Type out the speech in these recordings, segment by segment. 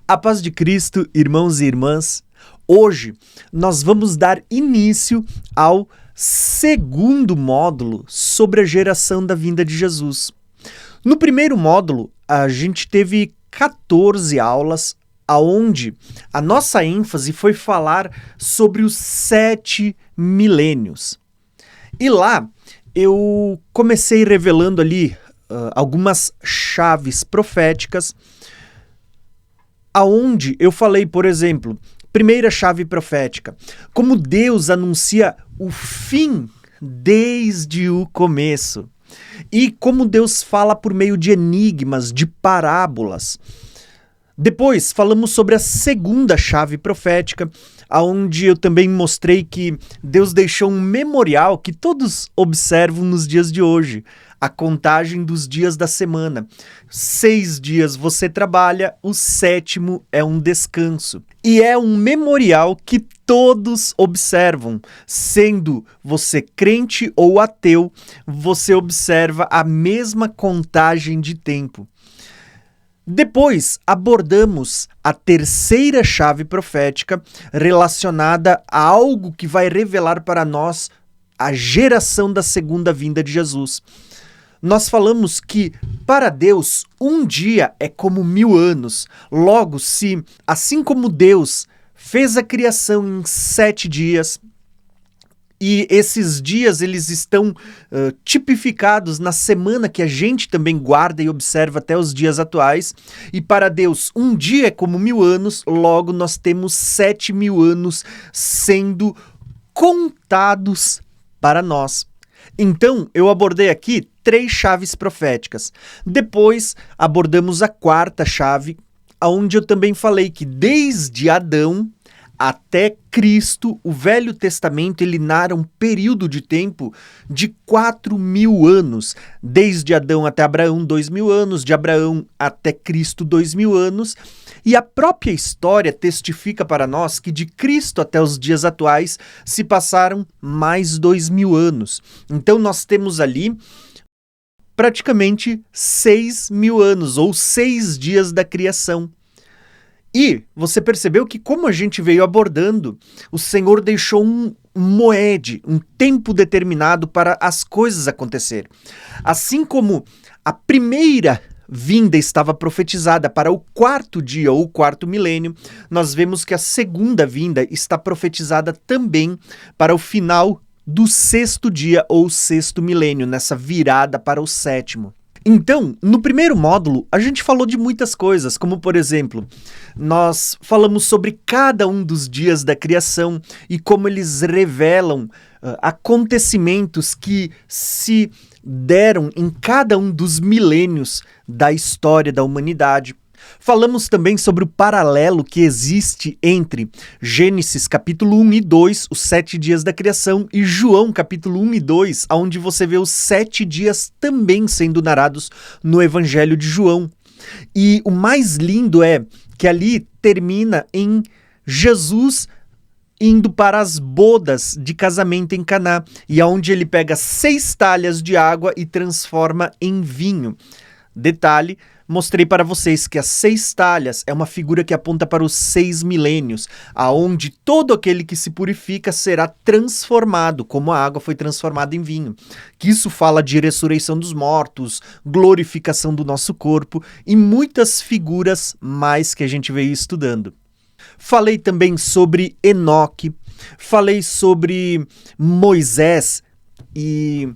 A paz de Cristo, irmãos e irmãs. Hoje nós vamos dar início ao segundo módulo sobre a geração da vinda de Jesus. No primeiro módulo, a gente teve 14 aulas, aonde a nossa ênfase foi falar sobre os 7 milênios. E lá eu comecei revelando ali algumas chaves proféticas, aonde eu falei, por exemplo, primeira chave profética, como Deus anuncia o fim desde o começo, e como Deus fala por meio de enigmas, de parábolas. Depois falamos sobre a segunda chave profética, aonde eu também mostrei que Deus deixou um memorial que todos observam nos dias de hoje, a contagem dos dias da semana. 6 dias você trabalha, o 7º é um descanso. E é um memorial que todos observam, sendo você crente ou ateu, você observa a mesma contagem de tempo. Depois abordamos a terceira chave profética relacionada a algo que vai revelar para nós a geração da segunda vinda de Jesus. Nós falamos que, para Deus, um dia é como 1000 anos. Logo, se, assim como Deus fez a criação em 7 dias, e esses dias eles estão tipificados na semana que a gente também guarda e observa até os dias atuais, e para Deus um dia é como 1000 anos, logo nós temos 7.000 anos sendo contados para nós. Então, eu abordei aqui 3 chaves proféticas. Depois, abordamos a quarta chave, onde eu também falei que desde Adão até Cristo, o Velho Testamento, ele narra um período de tempo de 4.000 anos. Desde Adão até Abraão, 2.000 anos. De Abraão até Cristo, 2.000 anos. E a própria história testifica para nós que de Cristo até os dias atuais se passaram mais 2.000 anos. Então nós temos ali praticamente 6.000 anos, ou 6 dias da criação. E você percebeu que, como a gente veio abordando, o Senhor deixou um moed, um tempo determinado para as coisas acontecerem. Assim como a primeira vinda estava profetizada para o 4º dia ou o 4º milênio, nós vemos que a segunda vinda está profetizada também para o final do 6º dia ou 6º milênio, nessa virada para o 7º. Então, no primeiro módulo, a gente falou de muitas coisas, como, por exemplo, nós falamos sobre cada um dos dias da criação e como eles revelam acontecimentos que se deram em cada um dos milênios da história da humanidade. Falamos também sobre o paralelo que existe entre Gênesis capítulo 1 e 2, os 7 dias da criação, e João capítulo 1 e 2, onde você vê os 7 dias também sendo narrados no Evangelho de João. E o mais lindo é que ali termina em Jesus indo para as bodas de casamento em Caná, e aonde ele pega 6 talhas de água e transforma em vinho. Detalhe, mostrei para vocês que as 6 talhas é uma figura que aponta para os 6 milênios, aonde todo aquele que se purifica será transformado, como a água foi transformada em vinho. Que isso fala de ressurreição dos mortos, glorificação do nosso corpo e muitas figuras mais que a gente veio estudando. Falei também sobre Enoque, falei sobre Moisés e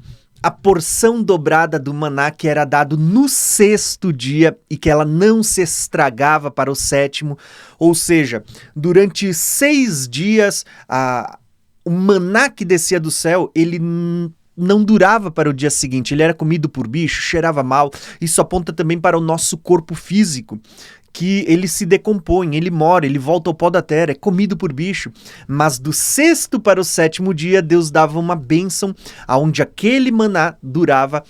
a porção dobrada do maná que era dado no 6º dia e que ela não se estragava para o 7º, ou seja, durante 6 dias o maná que descia do céu, ele não durava para o dia seguinte, ele era comido por bicho, cheirava mal. Isso aponta também para o nosso corpo físico, que ele se decompõe, ele morre, ele volta ao pó da terra, é comido por bicho. Mas do 6º para o 7º dia, Deus dava uma bênção, onde aquele maná durava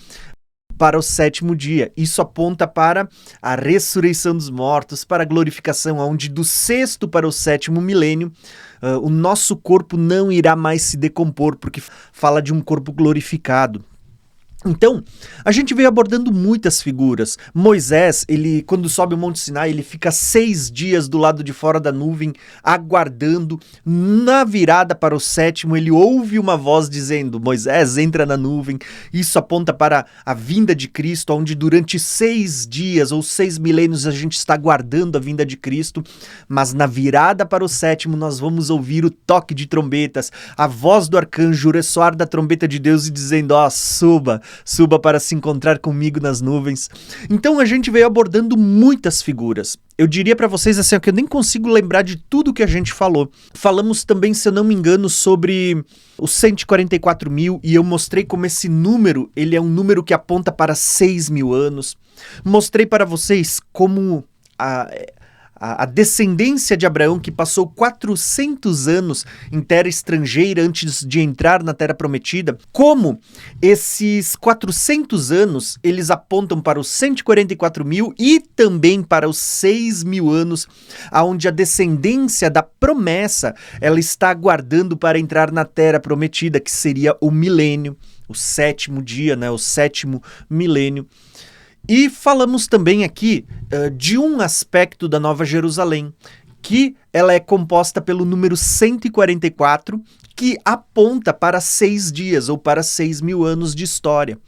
para o 7º dia. Isso aponta para a ressurreição dos mortos, para a glorificação, onde do 6º para o 7º milênio, o nosso corpo não irá mais se decompor, porque fala de um corpo glorificado. Então, a gente veio abordando muitas figuras. Moisés, ele, quando sobe o Monte Sinai, ele fica 6 dias do lado de fora da nuvem, aguardando. Na virada para o 7º, ele ouve uma voz dizendo: Moisés, entra na nuvem. Isso aponta para a vinda de Cristo, onde durante 6 dias ou 6 milênios a gente está aguardando a vinda de Cristo. Mas na virada para o 7º, nós vamos ouvir o toque de trombetas, a voz do arcanjo, o ressoar da trombeta de Deus e dizendo: ó, suba para se encontrar comigo nas nuvens. Então a gente veio abordando muitas figuras. Eu diria para vocês assim, que eu nem consigo lembrar de tudo que a gente falou. Falamos também, se eu não me engano, sobre os 144 mil, e eu mostrei como esse número, ele é um número que aponta para 6 mil anos. Mostrei para vocês como a descendência de Abraão, que passou 400 anos em terra estrangeira antes de entrar na terra prometida, como esses 400 anos, eles apontam para os 144 mil e também para os 6 mil anos, onde a descendência da promessa, ela está aguardando para entrar na terra prometida, que seria o milênio, o 7º dia, né, o 7º milênio. E falamos também aqui de um aspecto da Nova Jerusalém, que ela é composta pelo número 144, que aponta para 6 dias ou para 6 mil anos de história.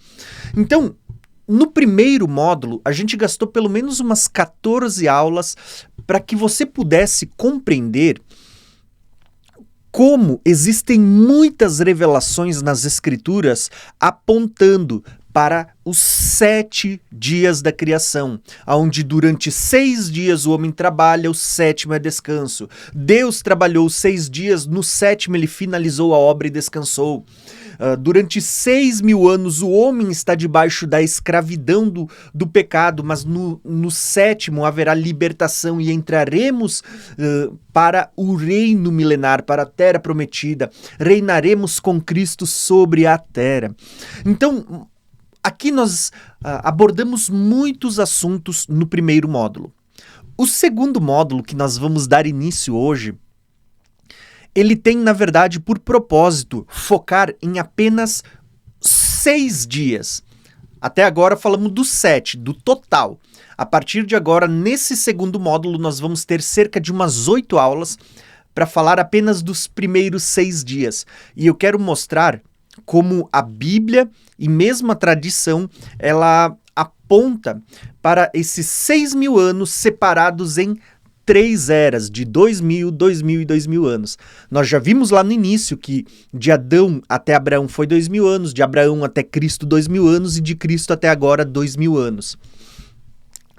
Então, no primeiro módulo, a gente gastou pelo menos umas 14 aulas para que você pudesse compreender como existem muitas revelações nas Escrituras apontando para os 7 dias da criação, onde durante 6 dias o homem trabalha, o 7º é descanso. Deus trabalhou 6 dias, no 7º ele finalizou a obra e descansou. Durante 6 mil anos o homem está debaixo da escravidão do pecado, mas no 7º haverá libertação e entraremos para o reino milenar, para a terra prometida. Reinaremos com Cristo sobre a terra. Então, aqui nós abordamos muitos assuntos no primeiro módulo. O segundo módulo, que nós vamos dar início hoje, ele tem, na verdade, por propósito, focar em apenas 6 dias. Até agora falamos do 7, do total. A partir de agora, nesse segundo módulo, nós vamos ter cerca de umas 8 aulas para falar apenas dos primeiros 6 dias. E eu quero mostrar como a Bíblia e mesmo a tradição, ela aponta para esses 6 mil anos separados em 3 eras, de 2000, 2000 e 2000 anos. Nós já vimos lá no início que de Adão até Abraão foi 2000 anos, de Abraão até Cristo 2000 anos e de Cristo até agora 2000 anos.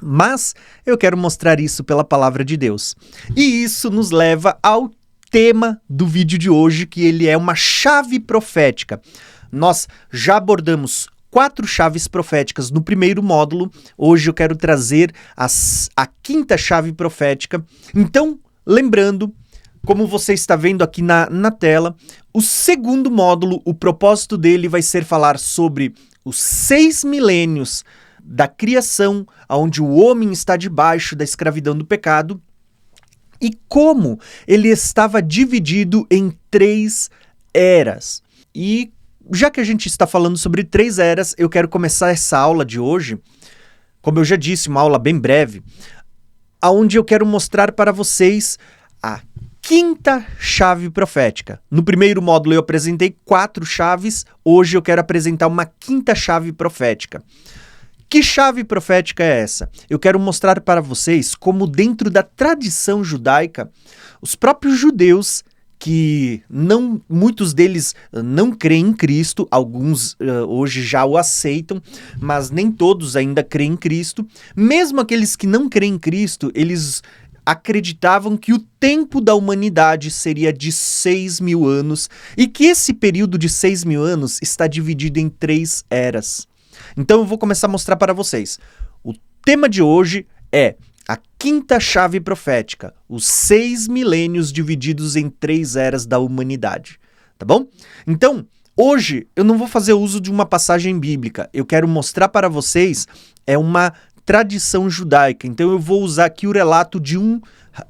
Mas eu quero mostrar isso pela palavra de Deus. E isso nos leva ao tema do vídeo de hoje, que ele é uma chave profética. Nós já abordamos 4 chaves proféticas no primeiro módulo. Hoje eu quero trazer a 5ª chave profética. Então, lembrando, como você está vendo aqui na tela, o segundo módulo, o propósito dele vai ser falar sobre os 6 milênios da criação, onde o homem está debaixo da escravidão do pecado, e como ele estava dividido em 3 eras. E já que a gente está falando sobre 3 eras, eu quero começar essa aula de hoje, como eu já disse, uma aula bem breve, onde eu quero mostrar para vocês a 5ª chave profética. No primeiro módulo eu apresentei 4 chaves, hoje eu quero apresentar uma 5ª chave profética. Que chave profética é essa? Eu quero mostrar para vocês como dentro da tradição judaica, os próprios judeus, que muitos deles não creem em Cristo, alguns hoje já o aceitam, mas nem todos ainda creem em Cristo. Mesmo aqueles que não creem em Cristo, eles acreditavam que o tempo da humanidade seria de 6 mil anos e que esse período de 6 mil anos está dividido em 3 eras. Então eu vou começar a mostrar para vocês. O tema de hoje é a 5ª chave profética, os 6 milênios divididos em 3 eras da humanidade, tá bom? Então, hoje eu não vou fazer uso de uma passagem bíblica, eu quero mostrar para vocês uma tradição judaica. Então eu vou usar aqui o relato de um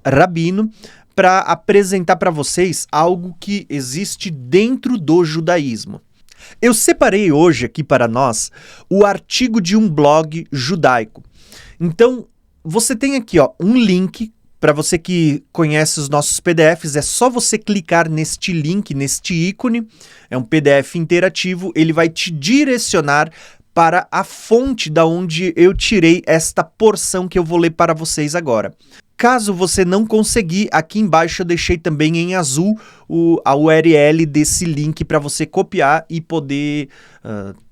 rabino para apresentar para vocês algo que existe dentro do judaísmo. Eu separei hoje aqui para nós o artigo de um blog judaico. Então, você tem aqui um link. Para você que conhece os nossos PDFs, é só você clicar neste link, neste ícone. É um PDF interativo, ele vai te direcionar para a fonte da onde eu tirei esta porção que eu vou ler para vocês agora. Caso você não conseguir, aqui embaixo eu deixei também em azul a URL desse link para você copiar e poder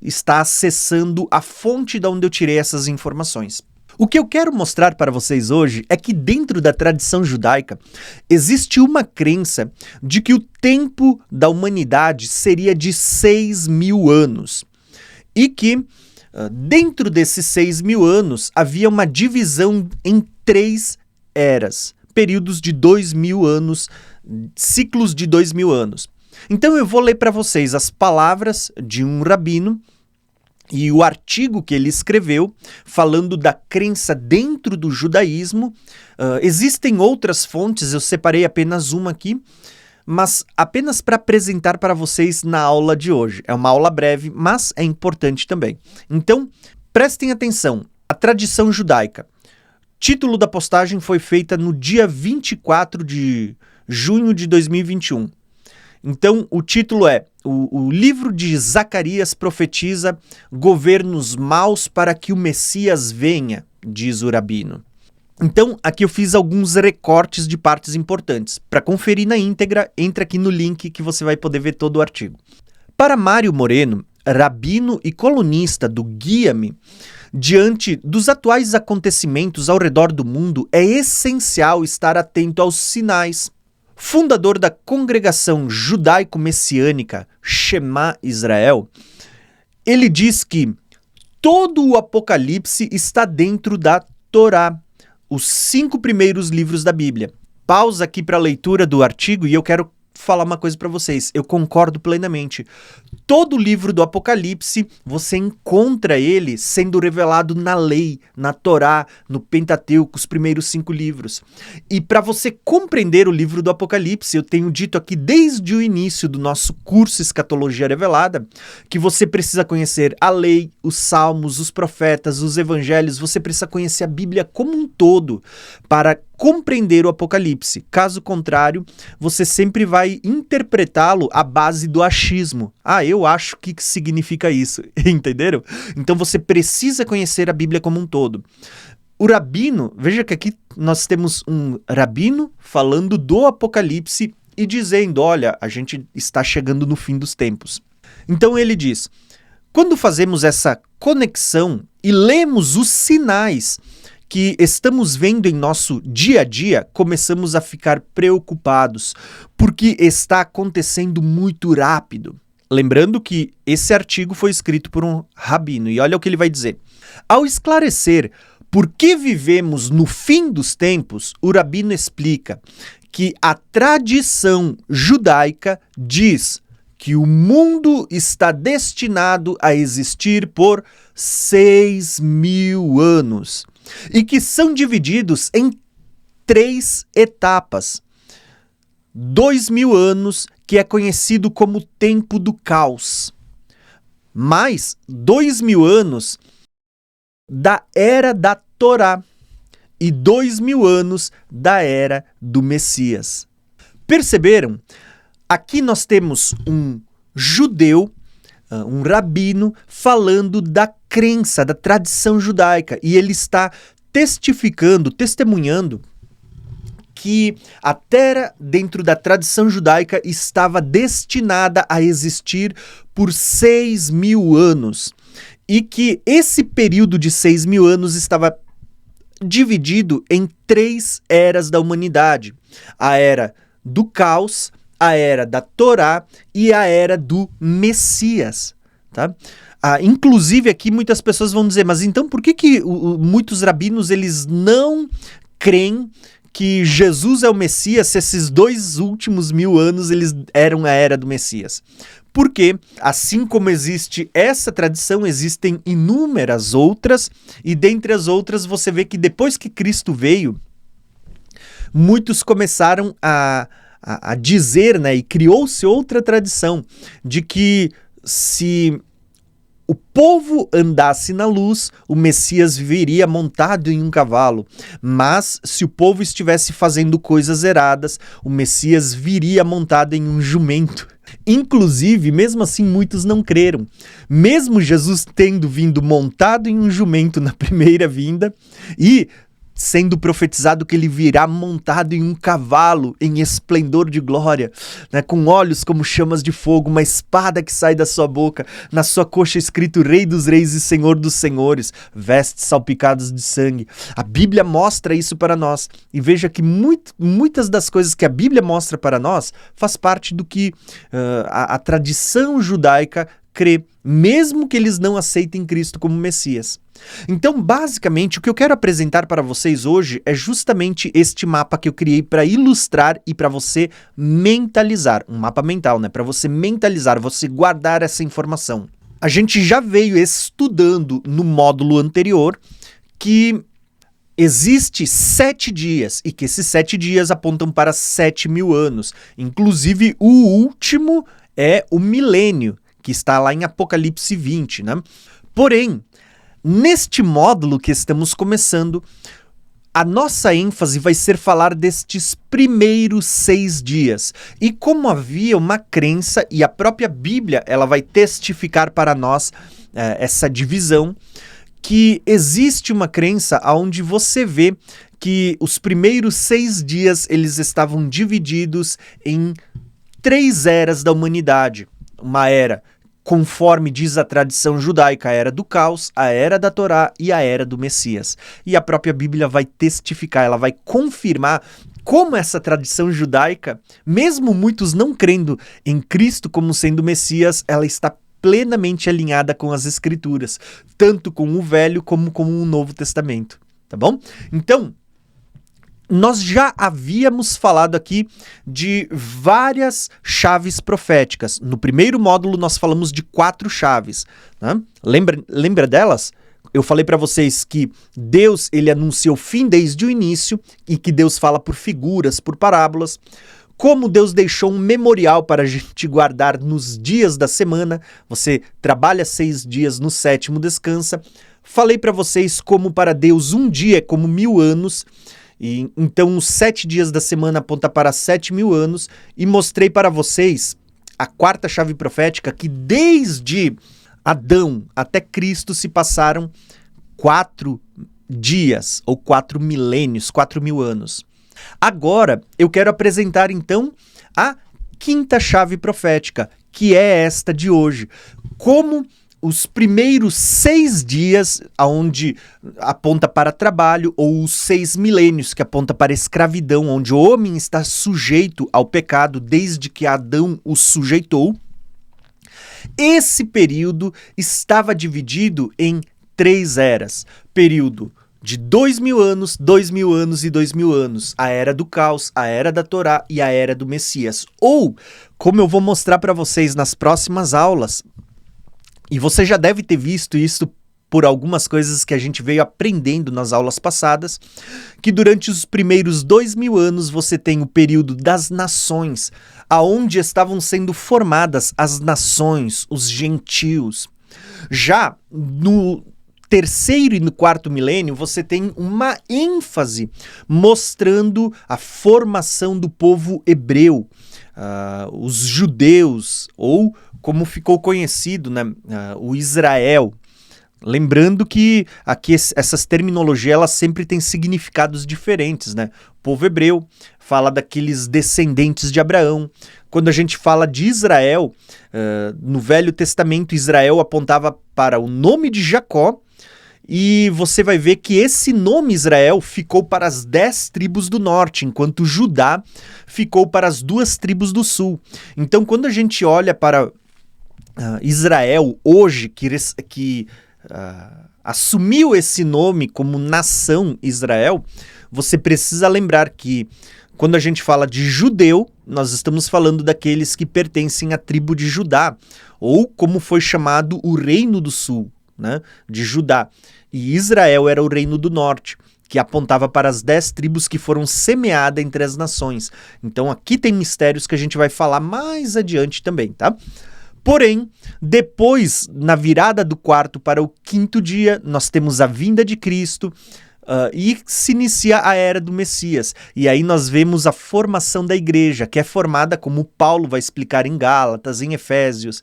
estar acessando a fonte da onde eu tirei essas informações. O que eu quero mostrar para vocês hoje é que dentro da tradição judaica existe uma crença de que o tempo da humanidade seria de 6.000 anos e que dentro desses 6.000 anos havia uma divisão em 3 eras, períodos de 2.000 anos, ciclos de 2.000 anos. Então eu vou ler para vocês as palavras de um rabino e o artigo que ele escreveu, falando da crença dentro do judaísmo. Existem outras fontes, eu separei apenas uma aqui, mas apenas para apresentar para vocês na aula de hoje. É uma aula breve, mas é importante também. Então, prestem atenção. A tradição judaica. Título da postagem foi feita no dia 24 de junho de 2021. Então, o título é: o livro de Zacarias profetiza governos maus para que o Messias venha, diz o rabino. Então, aqui eu fiz alguns recortes de partes importantes. Para conferir na íntegra, entra aqui no link que você vai poder ver todo o artigo. Para Mário Moreno, rabino e colunista do Guia-me, diante dos atuais acontecimentos ao redor do mundo, é essencial estar atento aos sinais. Fundador da congregação judaico-messiânica Shema Israel, ele diz que todo o Apocalipse está dentro da Torá, os 5 primeiros livros da Bíblia. Pausa aqui para a leitura do artigo e eu quero falar uma coisa para vocês. Eu concordo plenamente. Todo o livro do Apocalipse, você encontra ele sendo revelado na lei, na Torá, no Pentateuco, os primeiros 5 livros. E para você compreender o livro do Apocalipse, eu tenho dito aqui desde o início do nosso curso Escatologia Revelada, que você precisa conhecer a lei, os salmos, os profetas, os evangelhos, você precisa conhecer a Bíblia como um todo para compreender o Apocalipse. Caso contrário, você sempre vai interpretá-lo à base do achismo. Eu acho que significa isso, entenderam? Então você precisa conhecer a Bíblia como um todo. O rabino, veja que aqui nós temos um rabino falando do Apocalipse e dizendo, olha, a gente está chegando no fim dos tempos. Então ele diz, quando fazemos essa conexão e lemos os sinais que estamos vendo em nosso dia a dia, começamos a ficar preocupados, porque está acontecendo muito rápido. Lembrando que esse artigo foi escrito por um rabino, e olha o que ele vai dizer. Ao esclarecer por que vivemos no fim dos tempos, o rabino explica que a tradição judaica diz que o mundo está destinado a existir por 6.000 anos. E que são divididos em 3 etapas. 2.000 anos, que é conhecido como tempo do caos. Mais 2.000 anos da era da Torá. E 2.000 anos da era do Messias. Perceberam? Aqui nós temos um judeu, um rabino, falando da crença, da tradição judaica. E ele está testemunhando que a terra dentro da tradição judaica estava destinada a existir por 6.000 anos. E que esse período de 6.000 anos estava dividido em 3 eras da humanidade. A era do caos, a era da Torá e a era do Messias, tá? Inclusive aqui muitas pessoas vão dizer, mas então por que muitos rabinos eles não creem que Jesus é o Messias se esses 2 últimos 1.000 anos eles eram a era do Messias? Porque, assim como existe essa tradição, existem inúmeras outras, e dentre as outras você vê que depois que Cristo veio, muitos começaram a dizer, né, e criou-se outra tradição de que se o povo andasse na luz, o Messias viria montado em um cavalo. Mas se o povo estivesse fazendo coisas erradas, o Messias viria montado em um jumento. Inclusive, mesmo assim, muitos não creram. Mesmo Jesus tendo vindo montado em um jumento na primeira vinda e sendo profetizado que ele virá montado em um cavalo em esplendor de glória, né, com olhos como chamas de fogo, uma espada que sai da sua boca, na sua coxa escrito Rei dos Reis e Senhor dos Senhores, vestes salpicadas de sangue. A Bíblia mostra isso para nós, e veja que muitas das coisas que a Bíblia mostra para nós faz parte do que a tradição judaica crê, mesmo que eles não aceitem Cristo como Messias. Então, basicamente, o que eu quero apresentar para vocês hoje é justamente este mapa que eu criei para ilustrar e para você mentalizar. Um mapa mental, né? Para você mentalizar, você guardar essa informação. A gente já veio estudando no módulo anterior que existe 7 dias e que esses 7 dias apontam para 7.000 anos. Inclusive, o último é o milênio, que está lá em Apocalipse 20, né? Porém, neste módulo que estamos começando, a nossa ênfase vai ser falar destes primeiros 6 dias. E como havia uma crença, e a própria Bíblia ela vai testificar para nós essa divisão, que existe uma crença onde você vê que os primeiros 6 dias eles estavam divididos em 3 eras da humanidade. Uma era, conforme diz a tradição judaica, a era do caos, a era da Torá e a era do Messias. E a própria Bíblia vai testificar, ela vai confirmar como essa tradição judaica, mesmo muitos não crendo em Cristo como sendo Messias, ela está plenamente alinhada com as Escrituras, tanto com o Velho como com o Novo Testamento, tá bom? Então, nós já havíamos falado aqui de várias chaves proféticas. No primeiro módulo nós falamos de 4 chaves, né? Lembra delas? Eu falei para vocês que Deus ele anuncia o fim desde o início e que Deus fala por figuras, por parábolas. Como Deus deixou um memorial para a gente guardar nos dias da semana. Você trabalha 6 dias, no 7º descansa. Falei para vocês como para Deus um dia é como 1000 anos. E, então, os 7 dias da semana aponta para 7.000 anos e mostrei para vocês a 4ª chave profética que desde Adão até Cristo se passaram 4 dias ou 4 milênios, 4.000 anos. Agora, eu quero apresentar então a 5ª chave profética, que é esta de hoje. Como os primeiros 6 dias, onde aponta para trabalho, ou os 6 milênios, que aponta para escravidão, onde o homem está sujeito ao pecado desde que Adão o sujeitou, esse período estava dividido em 3 eras. Período de 2.000 anos, 2.000 anos e 2.000 anos. A era do caos, a era da Torá e a era do Messias. Ou, como eu vou mostrar para vocês nas próximas aulas, e você já deve ter visto isso por algumas coisas que a gente veio aprendendo nas aulas passadas, que durante os primeiros 2.000 anos você tem o período das nações, aonde estavam sendo formadas as nações, os gentios. Já no 3º e no 4º milênio, você tem uma ênfase mostrando a formação do povo hebreu, os judeus, ou como ficou conhecido, né, o Israel. Lembrando que aqui essas terminologias elas sempre têm significados diferentes, né? O povo hebreu fala daqueles descendentes de Abraão. Quando a gente fala de Israel, no Velho Testamento, Israel apontava para o nome de Jacó, e você vai ver que esse nome Israel ficou para as 10 tribos do norte, enquanto Judá ficou para as 2 tribos do sul. Então, quando a gente olha para Israel hoje, que assumiu esse nome como nação Israel, você precisa lembrar que quando a gente fala de judeu, nós estamos falando daqueles que pertencem à tribo de Judá, ou como foi chamado o Reino do Sul, né, de Judá. E Israel era o Reino do Norte, que apontava para as 10 tribos que foram semeadas entre as nações. Então aqui tem mistérios que a gente vai falar mais adiante também, tá? Porém, depois, na virada do quarto para o quinto dia, nós temos a vinda de Cristo, e se inicia a era do Messias. E aí nós vemos a formação da igreja, que é formada, como Paulo vai explicar em Gálatas, em Efésios,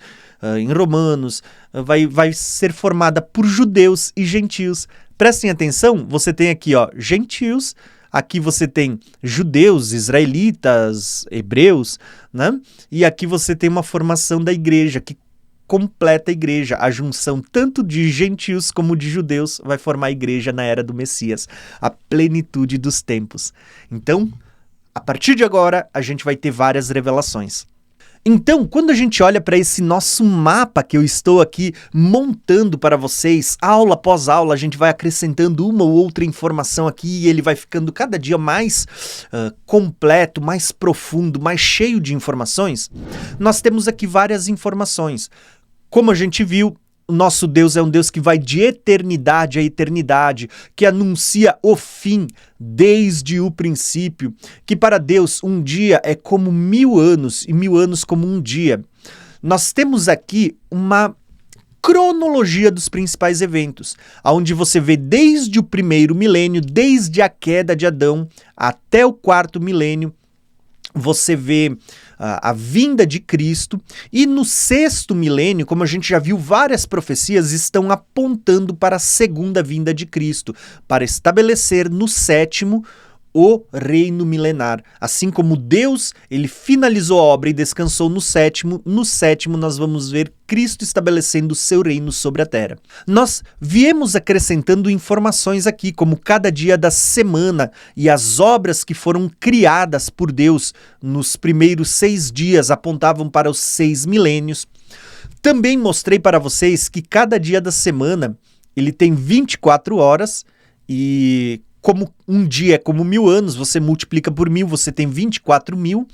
em Romanos, vai ser formada por judeus e gentios. Prestem atenção, você tem aqui, gentios, aqui você tem judeus, israelitas, hebreus, né? E aqui você tem uma formação da igreja que completa a igreja. A junção tanto de gentios como de judeus vai formar a igreja na era do Messias, a plenitude dos tempos. Então, a partir de agora, a gente vai ter várias revelações. Então, quando a gente olha para esse nosso mapa que eu estou aqui montando para vocês, aula após aula, a gente vai acrescentando uma ou outra informação aqui e ele vai ficando cada dia mais completo, mais profundo, mais cheio de informações. Nós temos aqui várias informações. Como a gente viu, o nosso Deus é um Deus que vai de eternidade a eternidade, que anuncia o fim desde o princípio, que para Deus um dia é como 1000 anos e 1000 anos como um dia. Nós temos aqui uma cronologia dos principais eventos, onde você vê desde o primeiro milênio, desde a queda de Adão até o quarto milênio, você vê a vinda de Cristo, e no sexto milênio, como a gente já viu, várias profecias estão apontando para a segunda vinda de Cristo, para estabelecer no sétimo o reino milenar. Assim como Deus, ele finalizou a obra e descansou no sétimo nós vamos ver Cristo estabelecendo o seu reino sobre a terra. Nós viemos acrescentando informações aqui, como cada dia da semana e as obras que foram criadas por Deus nos primeiros 6 dias apontavam para os 6 milênios. Também mostrei para vocês que cada dia da semana ele tem 24 horas e como um dia é como 1000 anos, você multiplica por 1000, você tem 24.000.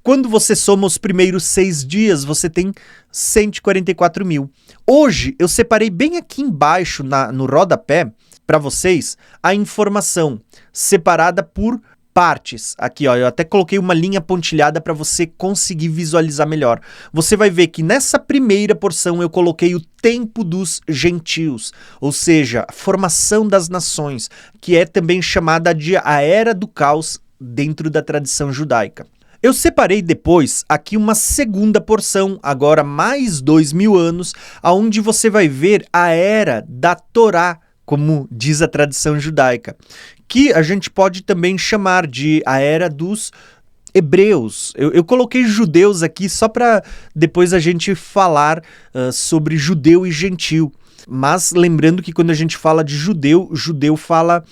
Quando você soma os primeiros 6 dias, você tem 144.000. Hoje, eu separei bem aqui embaixo, no rodapé, para vocês, a informação separada por partes. Aqui, eu até coloquei uma linha pontilhada para você conseguir visualizar melhor. Você vai ver que nessa primeira porção eu coloquei o tempo dos gentios, ou seja, a formação das nações, que é também chamada de a Era do Caos dentro da tradição judaica. Eu separei depois aqui uma segunda porção, agora mais 2000 anos, onde você vai ver a Era da Torá, como diz a tradição judaica, que a gente pode também chamar de a Era dos Hebreus. Eu coloquei judeus aqui só para depois a gente falar sobre judeu e gentil. Mas lembrando que quando a gente fala de judeu, judeu fala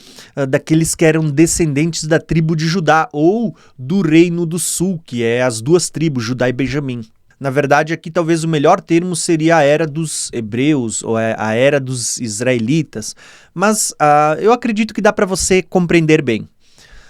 daqueles que eram descendentes da tribo de Judá ou do Reino do Sul, que é as duas tribos, Judá e Benjamim. Na verdade, aqui talvez o melhor termo seria a Era dos Hebreus ou a Era dos Israelitas, mas eu acredito que dá para você compreender bem.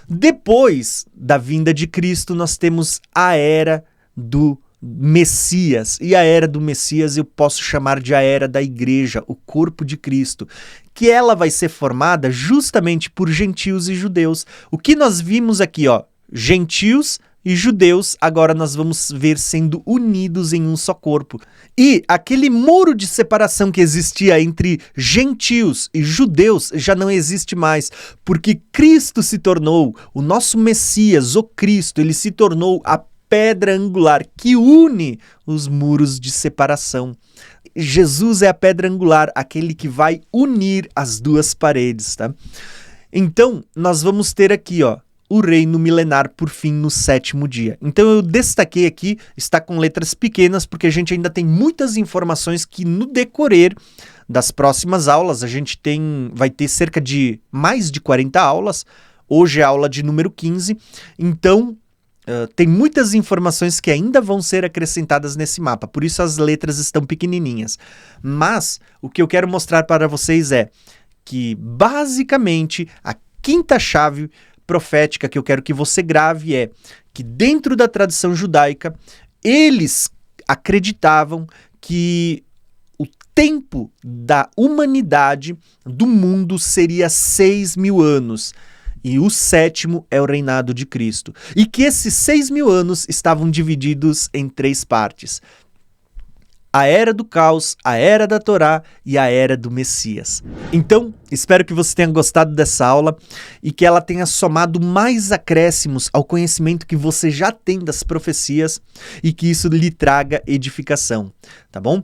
Depois da vinda de Cristo, nós temos a Era do Messias, e a Era do Messias eu posso chamar de a Era da Igreja, o corpo de Cristo, que ela vai ser formada justamente por gentios e judeus. O que nós vimos aqui, gentios e judeus, agora nós vamos ver sendo unidos em um só corpo. E aquele muro de separação que existia entre gentios e judeus já não existe mais, porque Cristo se tornou, o nosso Messias, o Cristo, ele se tornou a pedra angular que une os muros de separação. Jesus é a pedra angular, aquele que vai unir as duas paredes, tá? Então, nós vamos ter aqui, o reino milenar por fim no sétimo dia. Então eu destaquei aqui, está com letras pequenas, porque a gente ainda tem muitas informações que no decorrer das próximas aulas, a gente vai ter cerca de mais de 40 aulas, hoje é a aula de número 15, então tem muitas informações que ainda vão ser acrescentadas nesse mapa, por isso as letras estão pequenininhas. Mas o que eu quero mostrar para vocês é que basicamente a quinta chave profética que eu quero que você grave é que dentro da tradição judaica, eles acreditavam que o tempo da humanidade, do mundo, seria 6.000 anos. E o sétimo é o reinado de Cristo. E que esses 6.000 anos estavam divididos em 3 partes. a era do caos, a era da Torá e a era do Messias. Então, espero que você tenha gostado dessa aula e que ela tenha somado mais acréscimos ao conhecimento que você já tem das profecias e que isso lhe traga edificação, tá bom?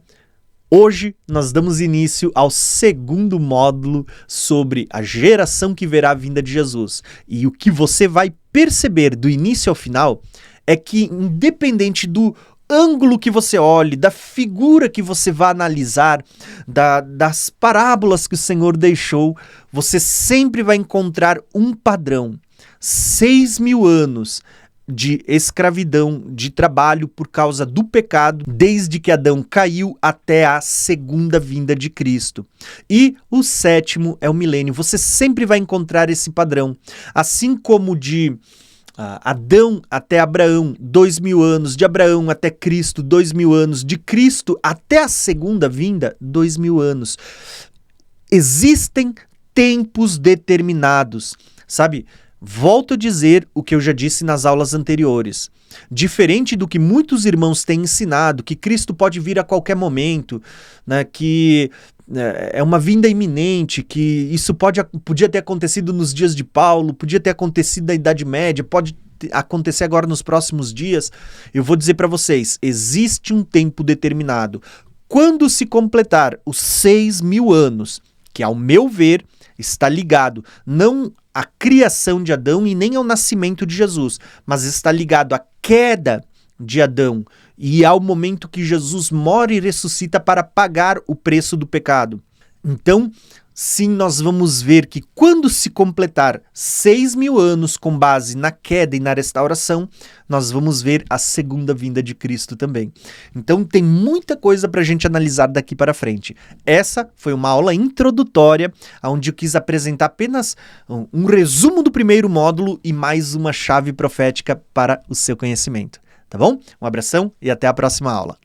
Hoje nós damos início ao segundo módulo sobre a geração que verá a vinda de Jesus. E o que você vai perceber do início ao final é que, independente do ângulo que você olhe, da figura que você vá analisar, das parábolas que o Senhor deixou, você sempre vai encontrar um padrão. 6.000 anos de escravidão, de trabalho por causa do pecado, desde que Adão caiu até a segunda vinda de Cristo. E o 7º é o milênio. Você sempre vai encontrar esse padrão. Assim como de Adão até Abraão, 2.000 anos, de Abraão até Cristo, 2.000 anos, de Cristo até a segunda vinda, 2.000 anos. Existem tempos determinados, sabe? Volto a dizer o que eu já disse nas aulas anteriores. Diferente do que muitos irmãos têm ensinado, que Cristo pode vir a qualquer momento, né, que é uma vinda iminente, que isso podia ter acontecido nos dias de Paulo, podia ter acontecido na Idade Média, pode acontecer agora nos próximos dias. Eu vou dizer para vocês, existe um tempo determinado. Quando se completar os 6.000 anos, que ao meu ver está ligado não à criação de Adão e nem ao nascimento de Jesus, mas está ligado à queda de Adão e ao momento que Jesus morre e ressuscita para pagar o preço do pecado. Então, sim, nós vamos ver que quando se completar 6.000 anos com base na queda e na restauração, nós vamos ver a segunda vinda de Cristo também. Então tem muita coisa para a gente analisar daqui para frente. Essa foi uma aula introdutória, onde eu quis apresentar apenas um resumo do primeiro módulo e mais uma chave profética para o seu conhecimento. Tá bom? Um abração e até a próxima aula.